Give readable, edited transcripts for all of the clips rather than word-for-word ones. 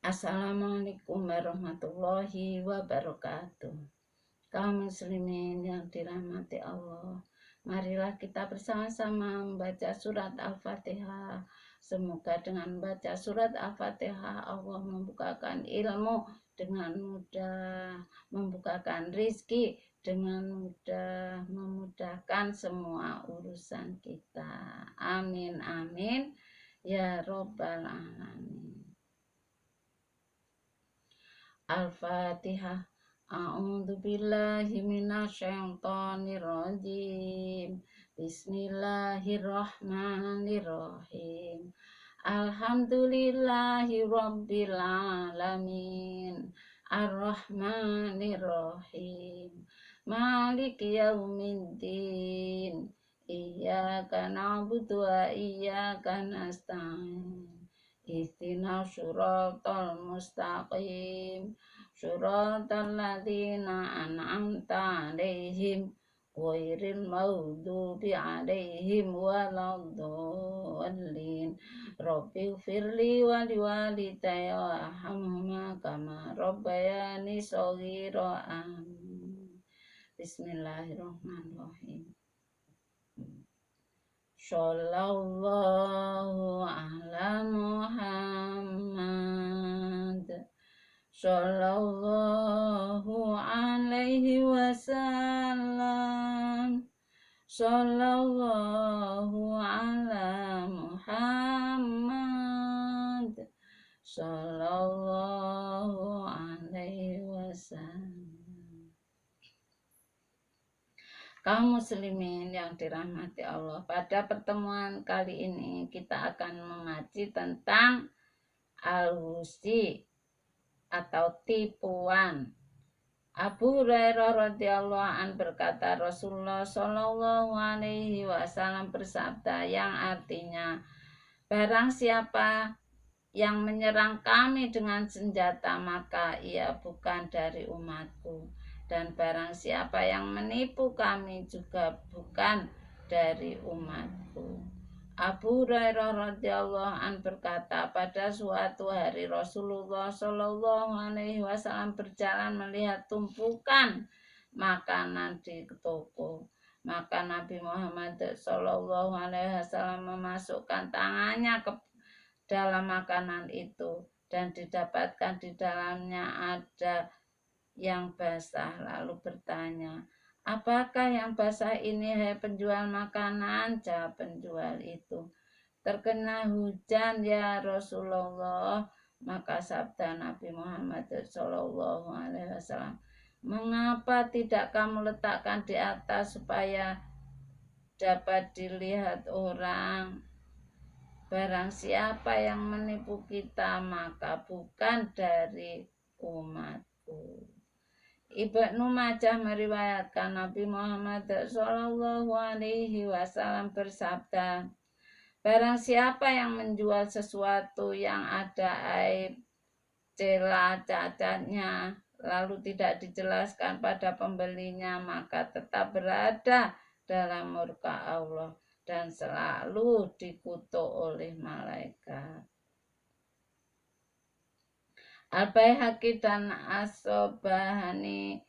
Assalamualaikum warahmatullahi wabarakatuh. Kaum muslimin yang dirahmati Allah, marilah kita bersama-sama membaca surat Al-Fatihah. Semoga dengan membaca surat Al-Fatihah Allah membukakan ilmu dengan mudah, membukakan rizki dengan mudah, memudahkan semua urusan kita. Amin amin ya robbal alamin. Al-Fatihah. A'udzu billahi minasyaitonir rajim. Bismillahirrahmanirrahim. Alhamdulillahi rabbil alamin. Ar-Rahmanir-Rahim. Maliki yaumiddin. Iyyaka na'budu wa iyyaka nasta'in. Ihdinas siratal mustaqim. Siratal ladzina an'amta 'alaihim ghairil maghdubi 'alaihim waladdallin. Rabbighfirli wa liwalidayya warhamhuma kama rabbayani shaghira. Amin. Bismillahirrahmanirrahim. Shallallahu ala Muhammad. Shallallahu alaihi wasallam. Shallallahu ala Muhammad. Shallallahu alaihi wasallam. Kaum muslimin yang dirahmati Allah, pada pertemuan kali ini kita akan mengaji tentang al-ghushi atau tipuan. Abu Hurairah radhiyallahu an berkata, Rasulullah shallallahu alaihi wasallam bersabda, yang artinya, barang siapa yang menyerang kami dengan senjata maka ia bukan dari umatku, dan barang siapa yang menipu kami juga bukan dari umatku. Abu Hurairah radhiyallahu an berkata, pada suatu hari Rasulullah shallallahu alaihi wasallam berjalan melihat tumpukan makanan di toko. Maka Nabi Muhammad shallallahu alaihi wasallam memasukkan tangannya ke dalam makanan itu dan didapatkan di dalamnya ada yang basah, lalu bertanya, apakah yang basah ini, hai penjual makanan? Jawab penjual itu, terkena hujan ya Rasulullah. Maka sabda Nabi Muhammad SAW, mengapa tidak kamu letakkan di atas supaya dapat dilihat orang? Barang siapa yang menipu kita maka bukan dari umatku. Ibnu Majah meriwayatkan Nabi Muhammad SAW bersabda, barang siapa yang menjual sesuatu yang ada aib, celah, cacatnya, lalu tidak dijelaskan pada pembelinya, maka tetap berada dalam murka Allah dan selalu dikutuk oleh malaikat. Al-Baihaqi dan As-Sobahani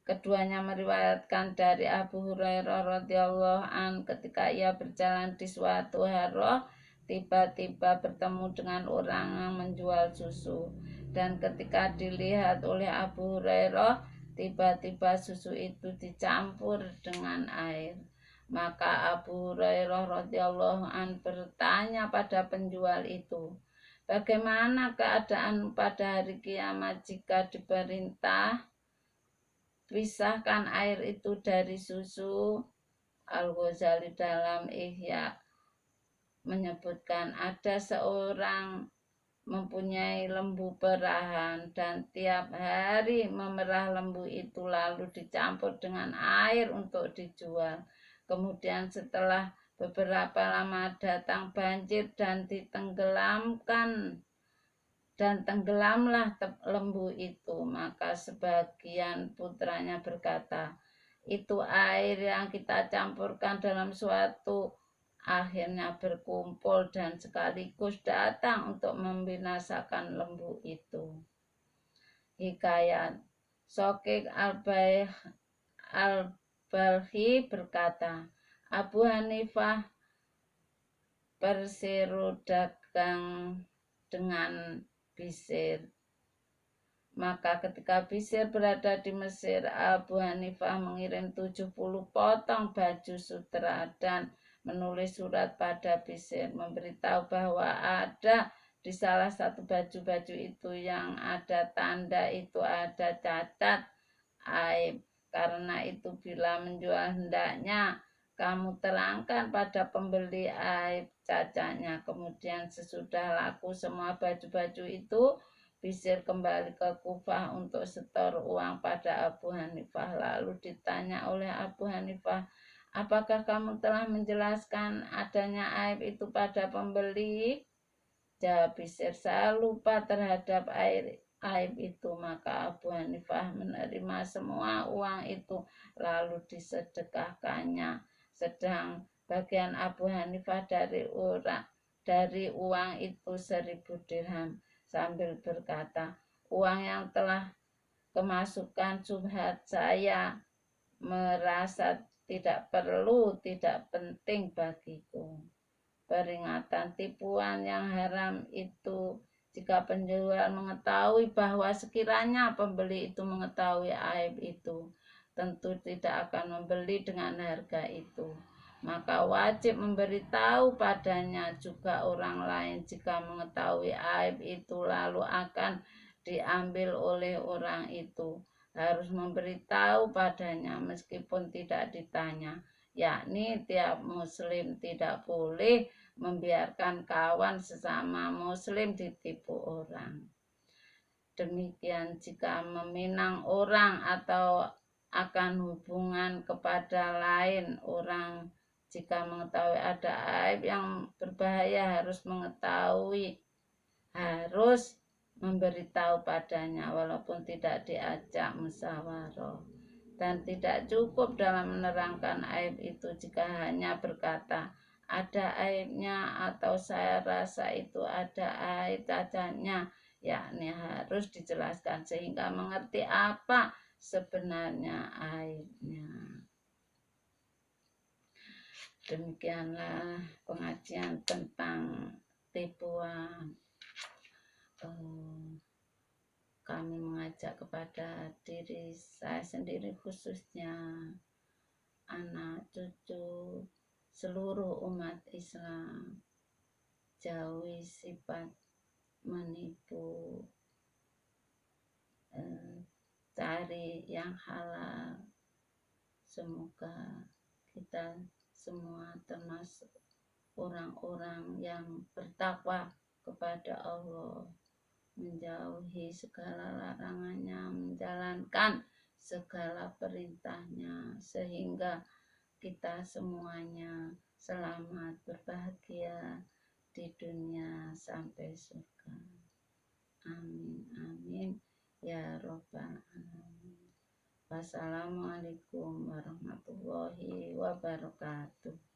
keduanya meriwayatkan dari Abu Hurairah radhiyallahu an, ketika ia berjalan di suatu harah, tiba-tiba bertemu dengan orang yang menjual susu, dan ketika dilihat oleh Abu Hurairah, tiba-tiba susu itu dicampur dengan air. Maka Abu Hurairah radhiyallahu an bertanya pada penjual itu, bagaimana keadaan pada hari kiamat jika diperintah pisahkan air itu dari susu? Al-Ghazali dalam Ihya menyebutkan, ada seorang mempunyai lembu perahan dan tiap hari memerah lembu itu lalu dicampur dengan air untuk dijual. Kemudian setelah beberapa lama datang banjir dan tenggelamlah lembu itu. Maka sebagian putranya berkata, itu air yang kita campurkan dalam suatu akhirnya berkumpul dan sekaligus datang untuk membinasakan lembu itu. Hikayat Shokik al-Balkhi berkata, Abu Hanifah berseru dagang dengan Bishr. Maka ketika Bishr berada di Mesir, Abu Hanifah mengirim 70 potong baju sutra dan menulis surat pada Bishr memberitahu bahwa ada di salah satu baju-baju itu yang ada tanda itu ada cacat aib. Karena itu bila menjual hendaknya kamu terangkan pada pembeli aib cacatnya. Kemudian sesudah laku semua baju-baju itu, Bishr kembali ke Kufah untuk setor uang pada Abu Hanifah. Lalu ditanya oleh Abu Hanifah, apakah kamu telah menjelaskan adanya aib itu pada pembeli? Jawab Bishr, saya lupa terhadap aib itu. Maka Abu Hanifah menerima semua uang itu lalu disedekahkannya. Sedang bagian Abu Hanifah dari uang itu 1000 dirham. Sambil berkata, uang yang telah kemasukan subhat saya merasa tidak perlu, tidak penting bagiku. Peringatan tipuan yang haram itu jika penjual mengetahui bahwa sekiranya pembeli itu mengetahui aib itu, tentu tidak akan membeli dengan harga itu. Maka wajib memberitahu padanya juga orang lain jika mengetahui aib itu lalu akan diambil oleh orang itu. Harus memberitahu padanya meskipun tidak ditanya, yakni tiap muslim tidak boleh membiarkan kawan sesama muslim ditipu orang. Demikian jika meminang orang atau akan hubungan kepada lain orang, jika mengetahui ada aib yang berbahaya harus memberitahu padanya walaupun tidak diajak musyawarah. Dan tidak cukup dalam menerangkan aib itu jika hanya berkata ada aibnya atau saya rasa itu ada aib cacatnya, yakni harus dijelaskan sehingga mengerti apa sebenarnya aibnya. Demikianlah pengajian tentang tipuan. Kami mengajak kepada diri saya sendiri khususnya, anak cucu seluruh umat Islam, jauhi sifat menipu, cari yang halal. Semoga kita semua termasuk orang-orang yang bertakwa kepada Allah, menjauhi segala larangannya, menjalankan segala perintahnya, sehingga kita semuanya selamat berbahagia di dunia sampai surga. Amin, amin, ya Rabbal Alamin. Wassalamualaikum warahmatullahi wabarakatuh.